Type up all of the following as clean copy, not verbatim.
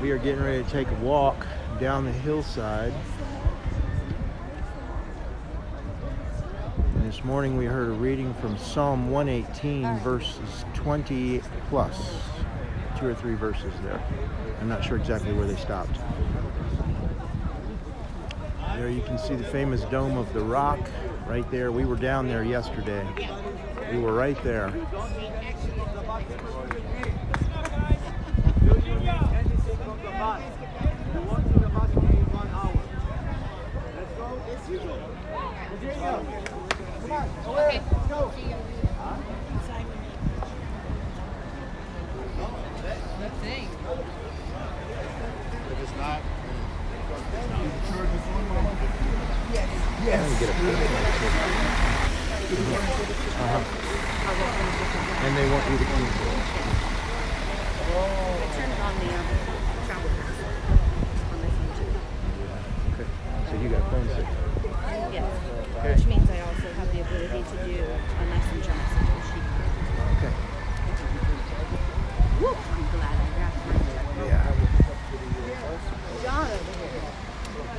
We are getting ready to take a walk down the hillside. And this morning we heard a reading from Psalm 118, verses 20 plus. 2 or 3 verses there. I'm not sure exactly where they stopped. There you can see the famous Dome of the Rock right there. We were down there yesterday. We were right there. Okay. Thing. If it's not, Yes. And they want you to keep it. Turn it on the travel on my phone too. Okay. So you got phone signal. Yes. Okay. Which means I also have the ability to do a messenger message with sheep. Okay. Whoop! I'm glad I grabbed my check. Yeah. John over here.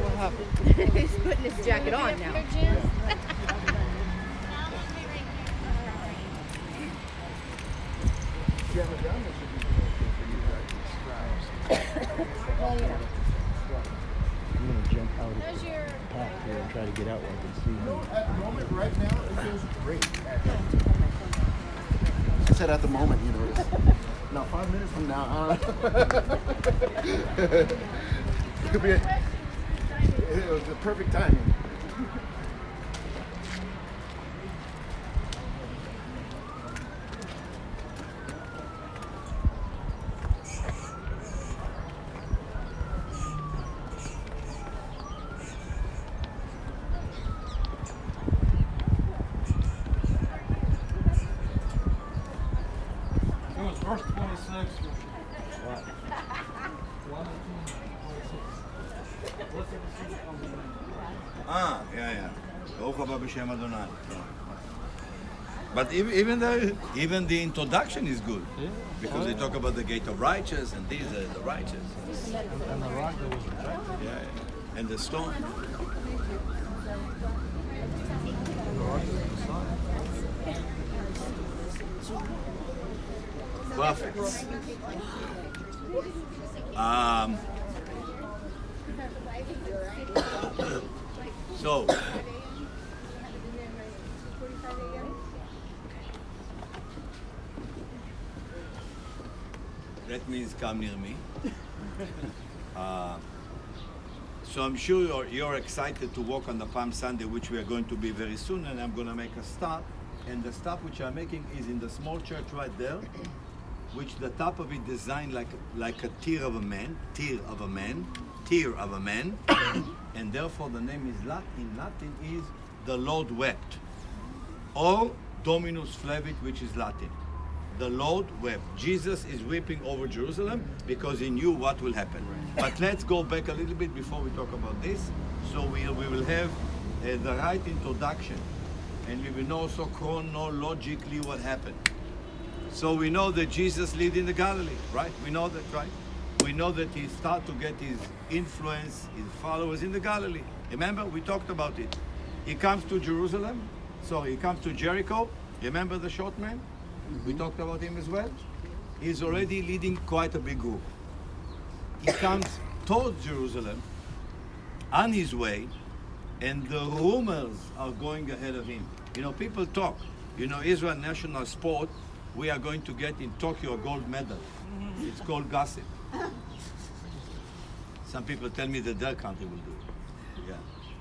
What happened? He's putting his jacket on now. I'm going to jump out of the path here and try to get out where I can see him. at the moment, right now, it feels great. I said at the moment, you know. Now 5 minutes from now, it could be. It was the perfect timing. It was verse 26. Yeah. ברוך הבא בשם אדוני. But even the introduction is good, because they talk about the gate of righteous and these are the righteous. And the rock that was rejected. Yeah. And the stone. Perfect. So, that means come near me. So I'm sure you're excited to walk on the Palm Sunday, which we are going to be very soon, and I'm going to make a stop. And the stop which I'm making is in the small church right there, which the top of it designed like a tear of a man, and therefore the name is in Latin is the Lord wept, or Dominus flevit, which is Latin. The Lord wept. Jesus is weeping over Jerusalem because he knew what will happen. But let's go back a little bit before we talk about this. So we will have the right introduction, and we will know also chronologically what happened. So we know that Jesus lived in the Galilee, right? We know that, right? We know that he started to get his influence, his followers in the Galilee. Remember, we talked about it. He comes to Jerusalem, he comes to Jericho. Remember the short man? We talked about him as well. He's already leading quite a big group. He comes towards Jerusalem on his way, and the rumors are going ahead of him. You know, people talk. You know, Israel national sport, we are going to get in Tokyo a gold medal. It's called gossip. Some people tell me that their country will do it. Yeah.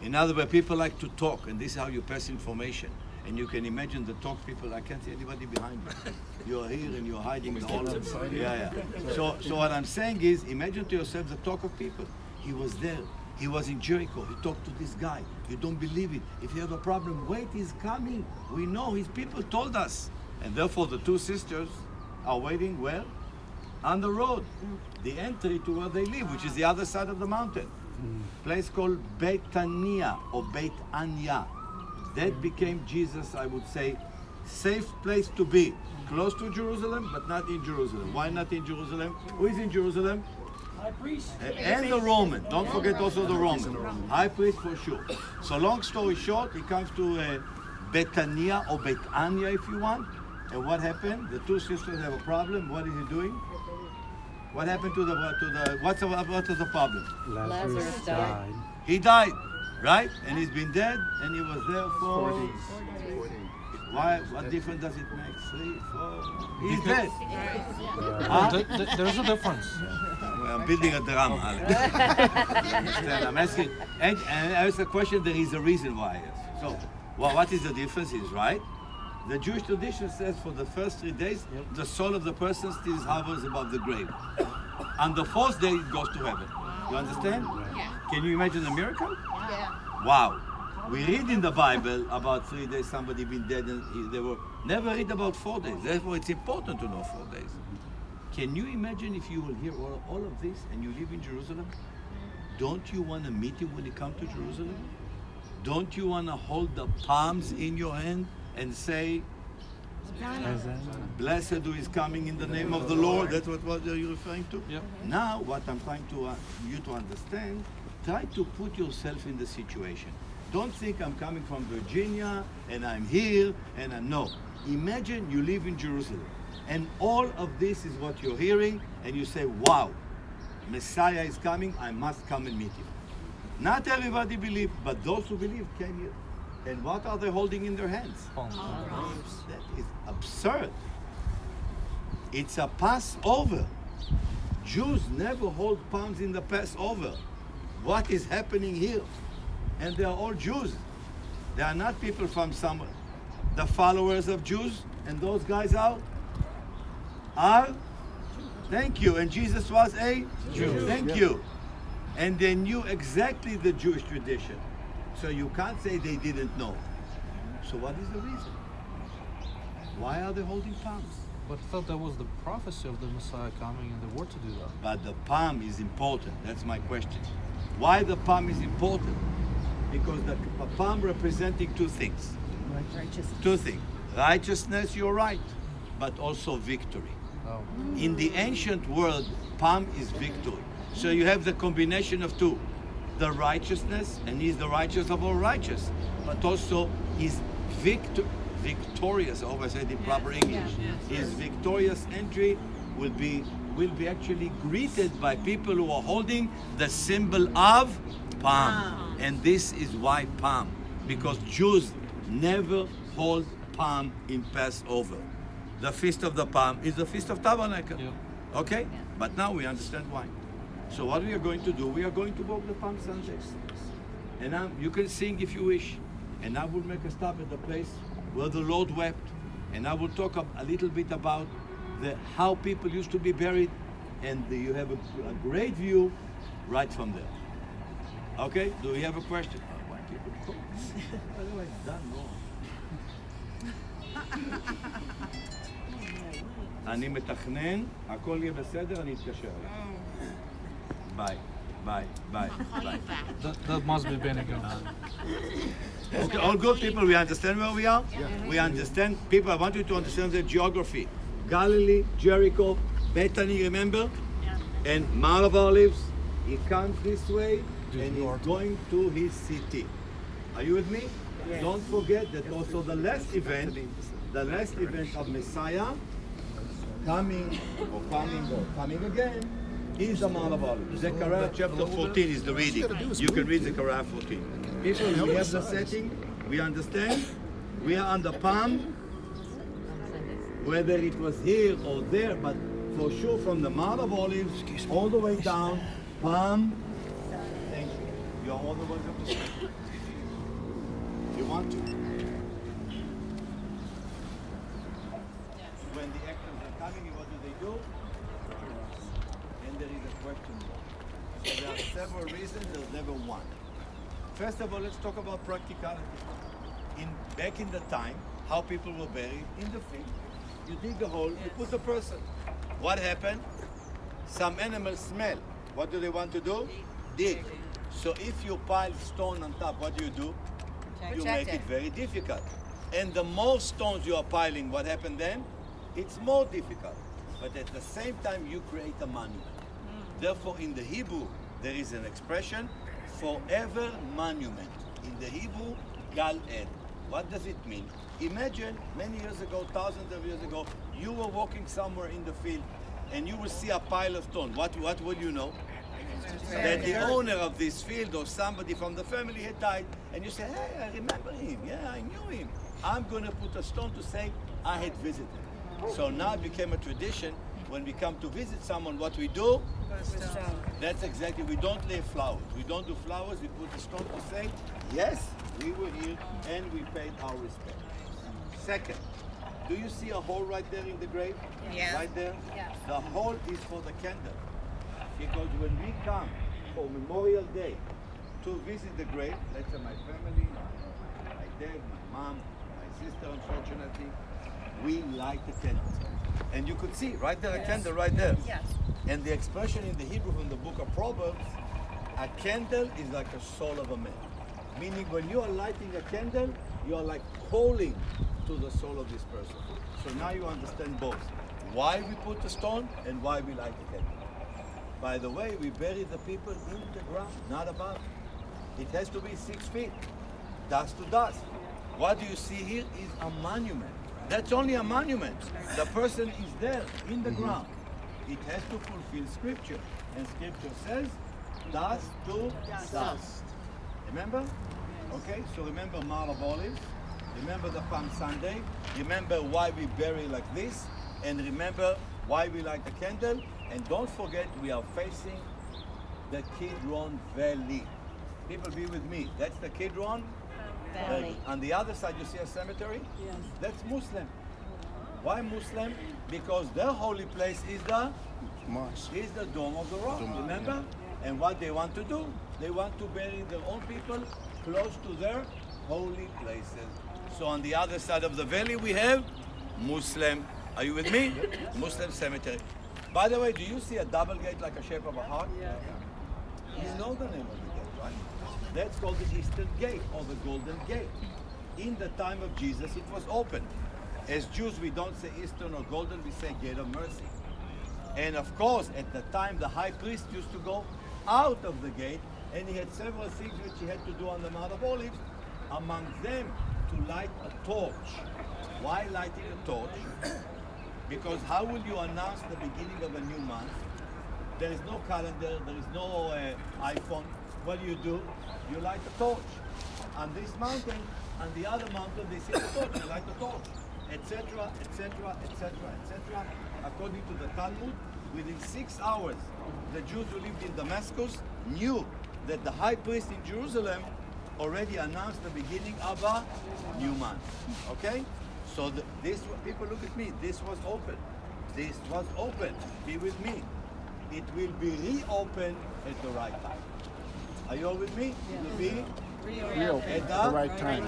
In other words, people like to talk, and this is how you pass information. And you can imagine the talk people, I can't see anybody behind you. You're here and you're hiding in the hall. Yeah. So what I'm saying is, imagine to yourself the talk of people. He was there. He was in Jericho. He talked to this guy. You don't believe it. If you have a problem, wait, he's coming. We know his people told us. And therefore the two sisters are waiting where? On the road. The entry to where they live, which is the other side of the mountain. Place called Betania or Beit Anya. That became Jesus, I would say, safe place to be. Close to Jerusalem, but not in Jerusalem. Why not in Jerusalem? Who is in Jerusalem? And the Roman. Don't forget also the Roman. High priest for sure. So long story short, he comes to Betania or Betania if you want. And what happened? The two sisters have a problem. What is he doing? What happened to the what was the problem? Lazarus died. He died, right? And he's been dead, and he was there for 4 days. why? What difference does it make? 3, 4. He's dead. There's a difference. Well, I'm building a drama, Alex. Understand? I'm asking, and I ask the question. There is a reason why. Yes. So, well, what is the difference? Is right. The Jewish tradition says for the first 3 days, the soul of the person still hovers above the grave. On the 4th day, it goes to heaven. You understand? Yeah. Can you imagine a miracle? Yeah. Wow. We read in the Bible about 3 days somebody been dead and they were never read about 4 days. Therefore, it's important to know 4 days. Can you imagine if you will hear all of this and you live in Jerusalem? Don't you want to meet him when you come to Jerusalem? Don't you want to hold the palms in your hand and say, blessed who is coming in the name of the Lord? That's what you're referring to? Yep. Now, what I'm trying to you to understand, try to put yourself in the situation. Don't think I'm coming from Virginia and I'm here and I'm no. Imagine you live in Jerusalem and all of this is what you're hearing and you say, wow, Messiah is coming, I must come and meet him. Not everybody believed, but those who believed came here. And what are they holding in their hands? Palms. That is absurd. It's a Passover. Jews never hold palms in the Passover. What is happening here? And they are all Jews. They are not people from somewhere. The followers of Jews, and those guys are? Thank you. And Jesus was a Jew. Thank you. And they knew exactly the Jewish tradition. So you can't say they didn't know. So what is the reason? Why are they holding palms? But I thought that was the prophecy of the Messiah coming and they were to do that. But the palm is important. That's my question. Why the palm is important? Because the palm representing two things. Righteousness. Two things. Righteousness, you're right, but also victory. Oh. In the ancient world, palm is victory. So you have the combination of two. The righteousness, and he's the righteous of all righteous, but also he's victorious. I hope I said in proper English. His victorious entry will be actually greeted by people who are holding the symbol of palm. And this is why palm, because Jews never hold palm in Passover. The Feast of the Palm is the Feast of Tabernacle. Yeah. Okay? But now we understand why. So what we are going to do, we are going to walk the Palm Sundays. And you can sing if you wish. And I will make a stop at the place where the Lord wept. And I will talk a little bit about how people used to be buried. And you have a great view right from there. Okay? Do we have a question? Why people go? By the way, done wrong. אני מתכנן, הכל יהיה בסדר, אני אתקשר אליך. ביי, ביי, ביי, ביי. That must be been again. Okay, all good people, we understand where we are? We understand. People, I want you to understand the geography. Galilee, Jericho, Bethany, remember? And Mount of Olives. He comes this way and he's going to his city. Are you with me? Yes. Don't forget that also the last event of Messiah coming again is the Mount of Olives. Zechariah chapter 14 is the reading. You can read Zechariah 14. People, we have the setting. We understand. We are on the palm. Whether it was here or there, but for sure from the Mount of Olives all the way down, palm. Thank you. You are all the welcome to stay. If you want to. When the actors are coming, what do? And there is a question mark. So there are several reasons, there's never one. First of all, let's talk about practicality. Back in the time, how people were buried in the field. You dig a hole, you put the person. What happened? Some animals smell. What do they want to do? Dig. So if you pile stone on top, what do? You make it very difficult. And the more stones you are piling, what happened then? It's more difficult. But at the same time, you create a monument. Therefore, in the Hebrew, there is an expression, forever monument. In the Hebrew, Gal Ed. What does it mean? Imagine many years ago, thousands of years ago, you were walking somewhere in the field and you will see a pile of stone. What will you know? That the owner of this field or somebody from the family had died. And you say, hey, I remember him. Yeah, I knew him. I'm going to put a stone to say I had visited. So now it became a tradition. When we come to visit someone, what we do? That's exactly, we don't lay flowers. We don't do flowers, we put a stone to say, yes, we were here and we paid our respect. Second, do you see a hole right there in the grave? Yes. Right there? Yes. The hole is for the candle. Because when we come for Memorial Day to visit the grave, let's say my family, my dad, my mom, my sister, unfortunately, we light the candle. And you could see right there, a candle right there. Yes. And the expression in the Hebrew from the book of Proverbs, a candle is like a soul of a man. Meaning when you are lighting a candle, you are like calling to the soul of this person. So now you understand both. Why we put the stone and why we light the candle. By the way, we bury the people in the ground, not above. It has to be 6 feet, dust to dust. What you see here is a monument. That's only a monument. The person is there in the ground. It has to fulfill scripture. And scripture says, dust to dust. Remember? Okay, so remember Mount of Olives. Remember the Palm Sunday. Remember why we bury like this. And remember why we light the candle. And don't forget, we are facing the Kidron Valley. People be with me. That's the Kidron Valley. On the other side, you see a cemetery? Yes. That's Muslim. Why Muslim? Because their holy place is the Mosque. is the Dome of the Rock. Remember? And what they want to do? They want to bury their own people close to their holy places. So on the other side of the valley, we have Muslim. Are you with me? Muslim cemetery. By the way, do you see a double gate like a shape of a heart? Yeah. You know the name of the gate, right? That's called the Eastern Gate or the Golden Gate. In the time of Jesus, it was open. As Jews, we don't say Eastern or Golden, we say Gate of Mercy. And of course, at the time, the high priest used to go out of the gate, and he had several things which he had to do on the Mount of Olives. Among them, to light a torch. Why lighting a torch? Because how will you announce the beginning of a new month? There is no calendar, there is no iPhone. What do? You light a torch. On this mountain, on the other mountain, they see the torch, you light the torch, etc., etc., etc., etc. According to the Talmud, within 6 hours, the Jews who lived in Damascus knew that the high priest in Jerusalem already announced the beginning of a new month. Okay? So people look at me, this was open. This was open. Be with me. It will be reopened at the right time. Are you all with me? It will be Real. at The right time.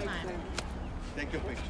Take your picture.